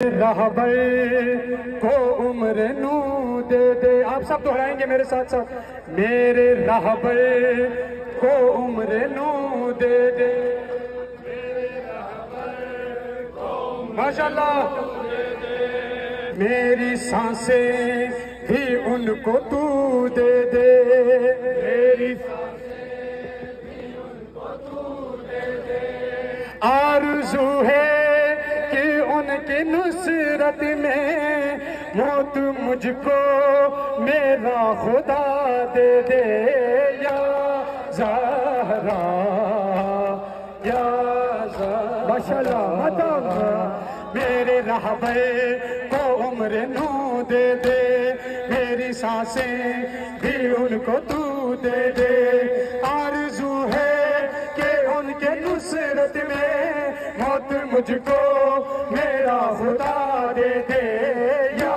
रहबर को उम्र नू दे दे। आप सब दोहराएंगे मेरे साथ साथ। मेरे रहबर को उम्र नू दे दे। माशाल्लाह। मेरी सांसें भी उनको तू दे दे। मेरी सांसें भी उनको तू दे दे। आरज़ू है कि उनकी नुसरत में मौत मुझको मेरा खुदा दे दे। या ज़हरा या ज़हरा। माशाल्लाह। मेरे रहबर को उम्र नू दे दे। मेरी सांसें भी उनको तू दे दे। आरज़ू है कि उनके नुसरत में मौत मुझको मेरा खुदा दे दे। या